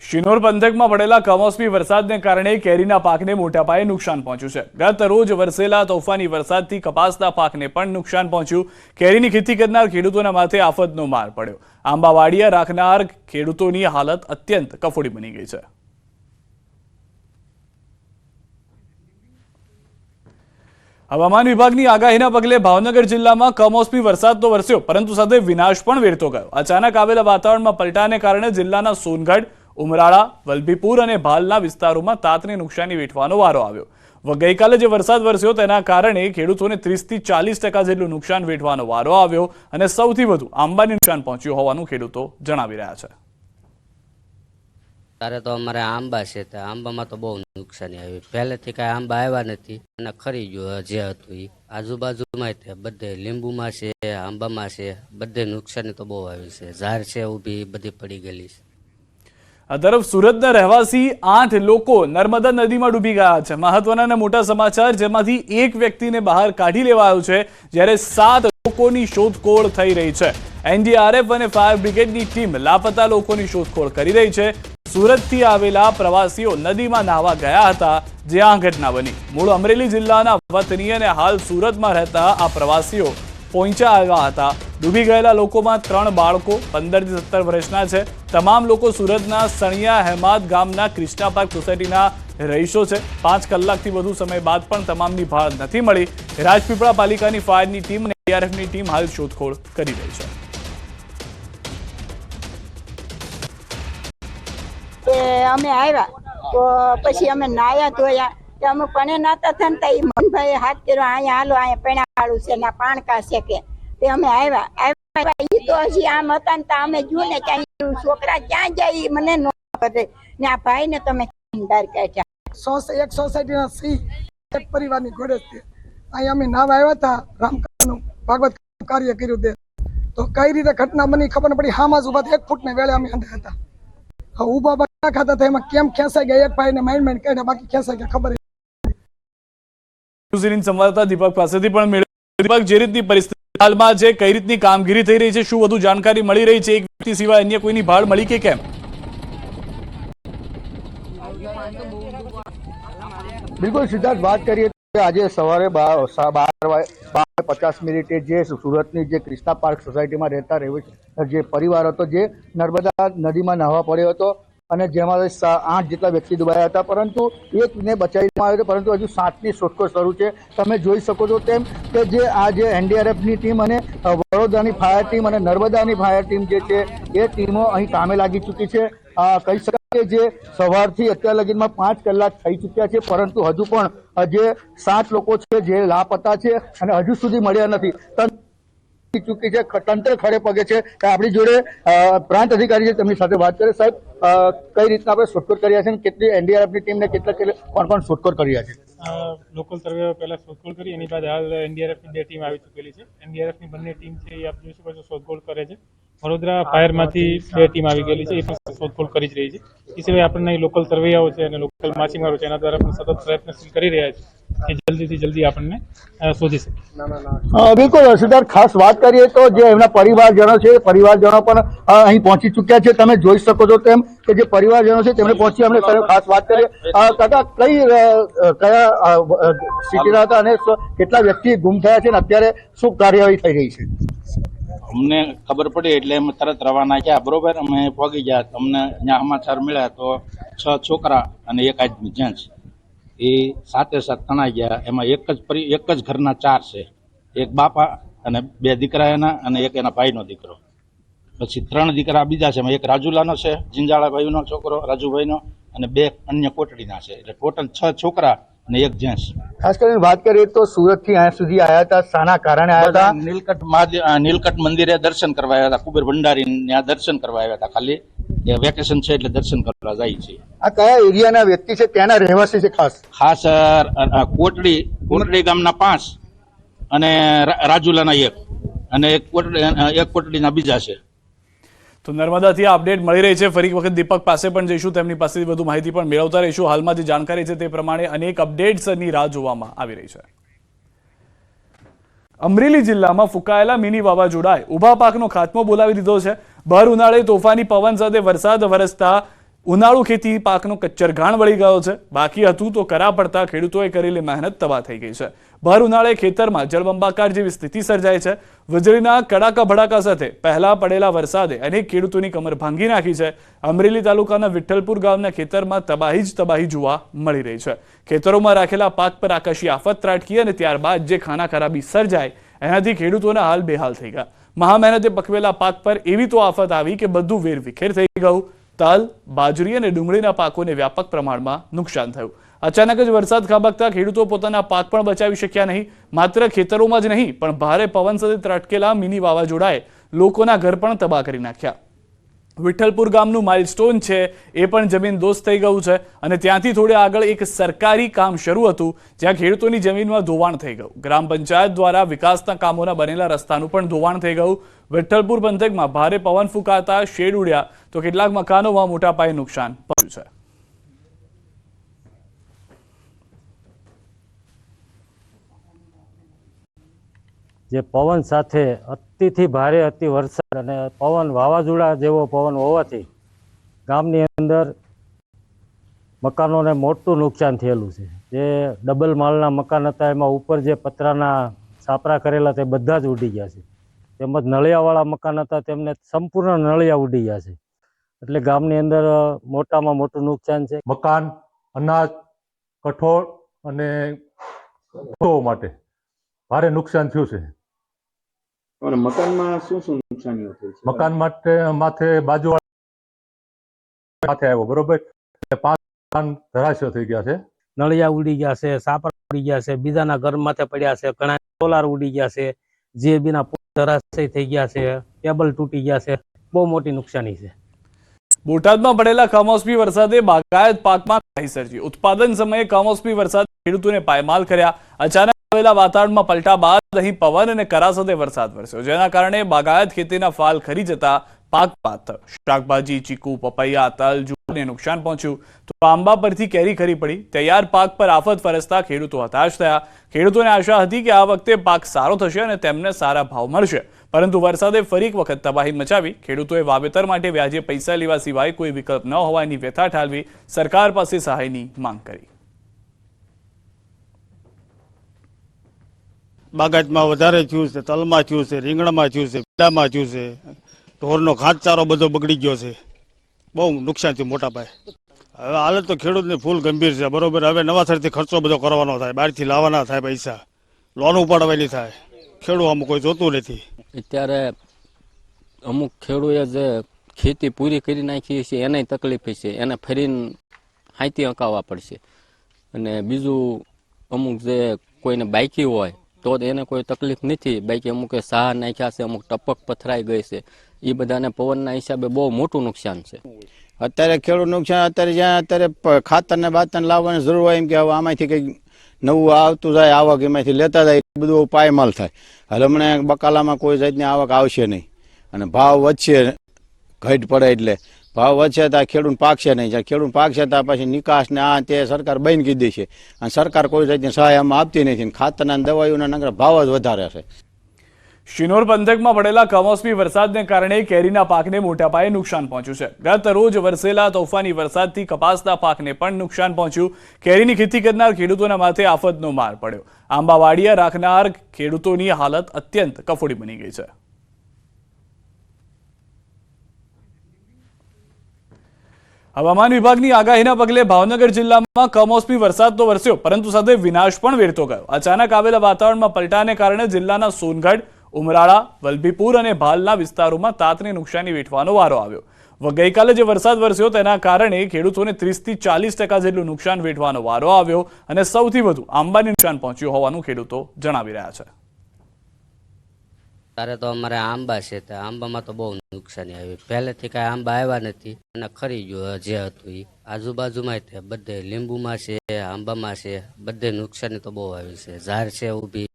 શિનોર પંથકમાં પડેલા કમોસમી વરસાદને કારણે કેરીના પાકને મોટા પાયે નુકસાન પહોંચ્યું છે। ગત રોજ વરસેલા તોફાની વરસાદથી કપાસના પાકને પણ નુકસાન પહોંચ્યું। કેરીની ખેતી કરનાર ખેડૂતોના માથે આફતનો માર પડ્યો। આંબાવાડિયા રાખનાર ખેડૂતોની હાલત અત્યંત કફોડી બની ગઈ છે। હવામાન વિભાગની આગાહીના પગલે ભાવનગર જિલ્લામાં કમોસમી વરસાદ તો વરસ્યો, પરંતુ સાથે વિનાશ પણ વેરતો ગયો। અચાનક આવેલા વાતાવરણમાં પલટાને કારણે જિલ્લાના સોનગઢ, ઉમરાળા, વલભીપુર અને ભાલના વિસ્તારોમાં તાતને નુકસાની વેઠવાનો વારો આવ્યો। ગઈકાલે જે વરસાદ વરસ્યો તેના કારણે ખેડૂતોને 30 થી 40% જેટલું નુકસાન વેઠવાનો વારો આવ્યો અને સૌથી વધુ આંબાને નુકસાન પહોંચ્યું હોવાનું ખેડૂતો જણાવી રહ્યા છે। તારે તો અમારે આંબા છે, તો આંબામાં તો બહુ નુકસાની આવી। પહેલેથી કાંઈ આંબા આવ્યા નથી અને ખરી ગયું જે હતું એ। આજુબાજુમાં તે બધે લીંબુમાં છે, આંબામાં છે, બધે નુકસાની તો બહુ આવી છે। ઝાડ છે ઊભી બધી પડી ગયેલી છે। આ તરફ સુરતના રહેવાસી 8 લોકો નર્મદા નદીમાં ડૂબી ગયા છે। મહત્વના અને મોટા સમાચાર, જેમાંથી એક વ્યક્તિને બહાર કાઢી લેવાયો છે, જ્યારે 7 લોકોની શોધખોળ થઈ રહી છે। એનડીઆરએફ અને ફાયર બ્રિગેડની ટીમ લાપતા લોકોની શોધખોળ કરી રહી છે। સુરતથી આવેલા પ્રવાસીઓ નદીમાં નાહવા ગયા હતા, જ્યાં ઘટના બની। મૂળ અમરેલી જિલ્લાના વતની અને હાલ સુરતમાં રહેતા આ પ્રવાસીઓ પહોંચ્યા આવ્યા હતા। ડૂબી ગયેલા લોકોમાં 3 બાળકો 15 થી 17 વર્ષના છે। તમામ લોકો સુરતના સણિયા હેમાદ ગામના ક્રિષ્ના પાર્ક સોસાયટીના રહીશો છે। 5 કલાકથી વધુ સમય બાદ પણ તમામની ભાળ નથી મળી। રાજપીપળા પાલિકાની ફાયરની ટીમ અને એનડીઆરએફની ટીમ હાલ શોધખોળ કરી રહી છે। અમે આવ્યા તો પછી અમે નાયા ધોયા, અમે પણ નાતા હતા ને એ મનભાઈ હાથ કર્યો, અહીંયા હાલો અહીંયા પેણાવાળું છે ને પાણકા છે કે તે અમે આવ્યા એ તો હજી આમ હતા ને તો અમે જોયું ને કે છોકરા ક્યાં જાય મને ન કરે ને આ ભાઈ ને તમે બહાર કાઢ્યા। એક સોસાયટીના સિંહ એક પરિવારની ઘોડે છે। અહીંયા અમે નાવા આવ્યા હતા, રામકથાનું ભાગવત કાર્ય કર્યું તે તો કઈ રીતે ઘટના બની ખબર ન પડી। હામાં જ ઉભા 1 ફૂટને વેળે અમે અંદર હતા, ઉભા ખાતા હતા, એમાં કેમ ખેંચાઈ ગયા? એક ભાઈને માઇન્ડ કાઢ્યા, બાકી ખેંચાઈ ગયા ખબર નહીં। સંવાદદાતા દીપક પાસેથી પણ મેળવ્યું। દીપક, જે રીતની પરિસ્થિતિ હાલમાં છે, કઈ રીતની કામગીરી થઈ રહી છે, શું વધુ જાણકારી મળી રહી છે? એક વ્યક્તિ સિવાય અન્ય કોઈની ભાળ મળી કે કેમ? બિલકુલ સિદ્ધાર્થ, વાત કરીએ તો આજે સવારે 12:50 જે સુરતની જે ક્રિષ્ના પાર્ક સોસાયટીમાં રહેતા જે પરિવાર હતો, જે નર્મદા નદીમાં નાહવા પડ્યો હતો અને જેમાં 8 જેટલા વ્યક્તિ ડૂબાયા હતા, પરંતુ એકને બચાવી લેવામાં આવ્યો હતો, પરંતુ હજુ 7ની શોધખોળ શરૂ છે। તમે જોઈ શકો છો તેમ કે જે આ જે એનડીઆરએફની ટીમ અને વડોદરાની ફાયર ટીમ અને નર્મદાની ફાયર ટીમ જે છે એ ટીમો અહીં કામે લાગી ચૂકી છે। કહી શકાય કે જે સવારથી અત્યાર લગીમાં 5 કલાક થઈ ચૂક્યા છે, પરંતુ હજુ પણ જે 7 લોકો છે જે લાપતા છે અને હજુ સુધી મળ્યા નથી। ચૂકી છે, તંત્ર ખડે પગે છે। આપણી જોડે પ્રાંત અધિકારી છે, તેમની સાથે વાત કરીએ। સાહેબ, કઈ રીતના આપણે શોધખોળ કર્યા છે, કેટલી એનડીઆરએફની ટીમને કેટલા કોણ શોધખોળ કર્યા છે? લોકલ સર્વે પહેલા શોધખોળ કરી, એની બાદ હાલ એનડીઆરએફની 2 ટીમ આવી ચૂકેલી છે। એનડીઆરએફની બંને ટીમ છે એ આપ જોઈ શકો છો શોધખોળ કરે છે। વડોદરા ફાયરમાંથી 2 ટીમ આવી ગયેલી છે, એ પણ શોધખોળ કરી જ રહી છે। એ સિવાય આપણને લોકલ સર્વેયાઓ છે અને લોકલ માછીમારો છે, એના દ્વારા પણ સતત પ્રયત્નશીલ કરી રહ્યા છે કે જલ્દીથી જલ્દી આપણને શોધી શકીએ। બિલકુલ સિદ્ધાર્થ, ખાસ વાત કરીએ તો જે એમના પરિવારજનો છે, પરિવારજનો પણ અહીં પહોંચી ચૂક્યા છે। તમે જોઈ શકો છો તેમ કે જે પરિવારજનો છે તેમને પહોંચી અમને ખાસ વાત કરીએ। કાકા, કયા સિટીના હતા અને કેટલા વ્યક્તિ ગુમ થયા છે અને અત્યારે શું કાર્યવાહી થઈ રહી છે? અમને ખબર પડી એટલે અમે તરત રવાના થયા, બરોબર। અમે પહોંચી ગયા, અમને અહીંયા સમાચાર મળ્યા તો 6 છોકરા અને 1 આદમી જેન્ટ્સ એ સાથે તણાઈ ગયા। એમાં એક જ ઘરના 4 છે, એક બાપા અને 2 દીકરા એના અને એક એના ભાઈનો દીકરો, પછી 3 દીકરા બીજા છે, એમાં એક રાજુલાનો છે, જિંજાળા ભાઈનો છોકરો રાજુભાઈનો, અને 2 અન્ય કોટડીના છે, એટલે ટોટલ 6 છોકરા અને 1 જેન્ટ્સ। ખાસ કરીને વાત કરીએ તો સુરતથી અહીંયા સુધી આવ્યા હતા, શાના કારણે આવ્યા હતા? નીલકંઠ મંદિરે દર્શન કરવા આવ્યા હતા, કુબેર ભંડારી ત્યાં દર્શન કરવા આવ્યા હતા। ખાલી વેકેશન છે એટલે દર્શન કરવા જાય છે। આ કયા એરિયાના વ્યક્તિ છે, ત્યાંના રહેવાસી છે? ખાસ કોટડી ગામના 5 અને રાજુલાના 1 અને એક કોટડીના બીજા છે। તો નર્મદાથી અપડેટ મળી રહી છે। ફરી વખત દીપક પાસે પણ જઈશું, તેમની પાસેથી વધુ માહિતી પણ મેળવતા રહીશું। હાલમાં જે જાણકારી છે તે પ્રમાણે અનેક અપડેટ્સની રાહ જોવામાં આવી રહી છે। અમરેલી જિલ્લામાં ફૂંકાયેલા મિની વાવાઝોડાએ ઊભા પાકનો ખાત્મો બોલાવી દીધો છે। ભર ઉનાળે તોફાની પવન સાથે વરસાદ વરસતા ઉનાળુ ખેતી પાકનો કચ્ચરઘાણ વળી ગયો છે. બાકી હતું તો કરા પડતા ખેડૂતોએ કરેલી મહેનત તબાહ થઈ ગઈ છે. ભર ઉનાળે ખેતરમાં જળબંબાકાર જેવી સ્થિતિ સર્જાઈ છે. વીજળીના કડાકા ભડાકા સાથે પહેલા પડેલા વરસાદે અનેક ખેડૂતોની કમર ભાંગી નાખી છે. અમરેલી તાલુકાના વિઠ્ઠલપુર ગામના ખેતરમાં તબાહી જ તબાહી જોવા મળી રહી છે. ખેતરોમાં રાખેલા પાક પર આકાશી આફત ત્રાટકી અને ત્યારબાદ જે ખાના ખરાબી સર્જાય એનાથી ખેડૂતોના હાલ બેહાલ થઈ ગયા. મહા મહેનતે પકવેલા પાક પર એવી તો આફત આવી કે બધું વેરવિખેર થઈ ગયું. તલ, બાજરી અને ડુંગળીના પાકોને વ્યાપક પ્રમાણમાં નુકસાન થયું. અચાનક જ વરસાદ ખાબકતા ખેડૂતો પોતાના પાક પણ બચાવી શક્યા નહીં. માત્ર ખેતરોમાં જ નહીં પણ ભારે પવન સાથે ત્રાટકેલા મિની વાવાઝોડાએ લોકોના ઘર પણ તબાહ કરી નાખ્યા. વિઠ્ઠલપુર ગામનું માઇલસ્ટોન છે એ પણ જમીન દોસ્ત થઈ ગયું છે અને ત્યાંથી થોડે આગળ એક સરકારી કામ શરૂ હતું જ્યાં ખેડૂતોની જમીનમાં ધોવાણ થઈ ગયું. ગ્રામ પંચાયત દ્વારા વિકાસના કામોના બનેલા રસ્તાનું પણ ધોવાણ થઈ ગયું. વિઠ્ઠલપુર પંથકમાં ભારે પવન ફૂંકાતા શેડ ઉડ્યા તો કેટલાક મકાનોમાં મોટા પાયે નુકસાન પહોંચ્યું છે. જે પવન સાથે અતિથી ભારે અતિ વરસાદ અને પવન વાવાઝોડા જેવો પવન હોવાથી ગામની અંદર મકાનોને મોટું નુકસાન થયેલું છે. જે ડબલ માળના મકાન હતા એમાં ઉપર જે પતરાના છાપરા કરેલા તે બધા જ ઉડી ગયા છે. તેમજ નળિયાવાળા મકાન હતા તેમને સંપૂર્ણ નળિયા ઉડી ગયા છે. એટલે ગામની અંદર મોટામાં મોટું નુકસાન છે. મકાન, અનાજ, કઠોળ અને માટે ભારે નુકસાન થયું છે. અને મકાનમાં શું શું નુકસાનીઓ થઈ છે? મકાન માથે બાજુ માથે આવ્યો, બરોબર, 5 મકાન ધરાશય થઈ ગયા છે. નળિયા ઉડી ગયા છે, સાપરા ઉડી ગયા છે, બીજાના ઘર માથે પડ્યા છે, ઘણા સોલાર ઉડી ગયા છે, જે બીના ધરાશય થઈ ગયા છે, કેબલ તૂટી ગયા છે. બહુ મોટી નુકસાની છે. બોટાદમાં પડેલા કમોસમી વરસાદે બાગાયત પાકમાં ખાઈ સર્જી. ઉત્પાદન સમયે કમોસમી વરસાદ ખેડૂતોને પાયમાલ કર્યા. અચાનક આવેલા વાતાવરણમાં પલટા બાદ અહીં પવન અને કરા સાથે વરસાદ વરસ્યો, જેના કારણે બાગાયત ખેતીના ફાલ ખરી જતા પાક પાત થયો. શાકભાજી, ચીકુ, પપૈયા, તલ, જુવારને નુકસાન પહોંચ્યું તો આંબા પરથી કેરી ખરી પડી. તૈયાર પાક પર આફત વરસતા ખેડૂતો હતાશ થયા. ખેડૂતોને આશા હતી કે આ વખતે પાક સારો થશે અને તેમને સારા ભાવ મળશે, પરંતુ વરસાદે ફરી એક વખત તબાહી મચાવી. ખેડૂતોએ વાવેતર માટે વ્યાજે પૈસા લેવા સિવાય કોઈ વિકલ્પ ન હોવાની વ્યથા ઠાલવી સરકાર પાસે સહાયની માંગ કરી. બાગાયતમાં વધારે થયું છે, તલમાં થયું છે, રીંગણમાં થયું છે, ભીંડામાં થયું છે. ઢોરનો ઘાસચારો બધો બગડી ગયો છે. બહુ નુકસાન થયું મોટા પાયે. હવે હાલત તો ખેડૂતની ફૂલ ગંભીર છે, બરોબર. હવે નવાસરથી ખર્ચો બધો કરવાનો થાય, બહારથી લાવવાના થાય પૈસા, લોન ઉપાડવાની થાય. ખેડૂત અમુક કોઈ જોતું નથી. અત્યારે અમુક ખેડૂએ જે ખેતી પૂરી કરી નાખી છે એને તકલીફ છે, એને ફરીને હાંતી અંકાવવા પડશે. અને બીજું અમુક જે કોઈને બાકી હોય તો એને કોઈ તકલીફ નથી. બાકી અમુકે સાહ નાખ્યા છે, અમુક ટપક પથરાઈ ગઈ છે. એ બધાને પવનના હિસાબે બહુ મોટું નુકસાન છે. અત્યારે ખેડૂત નુકસાન અત્યારે જ્યાં અત્યારે ખાતર ને બાતર લાવવાની જરૂર હોય એમ કે હવે આમાંથી કંઈક નવું આવતું જાય, આવક એમાંથી લેતા જાય, બધું પાયમાલ થાય. હમણાં બકાલામાં કોઈ જાતની આવક આવશે નહીં અને ભાવ વધશે, ઘટ પડે એટલે ભાવ વધશે તો ખેડૂત પાકશે નહીં. જ્યારે ખેડૂત પાકશે તો પછી નિકાસ ને આ તે સરકાર બંધ કરી દે છે અને સરકાર કોઈ જાતની સહાય આમાં આપતી નથી. ખાતરના દવાઈઓના નગર ભાવ જ વધારે છે. શિનોર પંથકમાં પડેલા કમોસમી વરસાદને કારણે કેરીના પાકને મોટા પાયે નુકસાન પહોંચ્યું છે. ગત રોજ વરસેલા તોફાની વરસાદથી કપાસના પાકને પણ નુકસાન પહોંચ્યું. કેરીની ખેતી કરનાર ખેડૂતોના માથે આફતનો માર પડ્યો. આંબાવાડિયા રાખનાર ખેડૂતોની હાલત અત્યંત કફોડી બની ગઈ છે. હવામાન વિભાગની આગાહીના પગલે ભાવનગર જિલ્લામાં કમોસમી વરસાદ તો વરસ્યો, પરંતુ સાથે વિનાશ પણ વેરતો ગયો. અચાનક આવેલા વાતાવરણમાં પલટાને કારણે જિલ્લાના સોનગઢ, ઉમરાળા, વલભીપુર અને ભાલના વિસ્તારોમાં તાતને નુકસાની વેઠવાનો વારો આવ્યો. ગઈકાલે જે વરસાદ વરસ્યો તેના કારણે ખેડૂતોને 30 થી 40% જેટલું નુકસાન વેઠવાનો વારો આવ્યો અને સૌથી વધુ આંબાને નુકસાન પહોંચ્યું હોવાનું ખેડૂતો જણાવી રહ્યા છે. ત્યારે તો અમારે આંબા છે, તો આંબામાં તો બહુ નુકસાની આવી. પહેલેથી કાંઈ આંબા આવ્યા નથી અને ખરી ગયું જે હતું એ. આજુબાજુમાં તે બધે લીંબુમાં છે, આંબામાં છે, બધે નુકસાની તો બહુ આવી છે. ઝાડ છે ઊભી,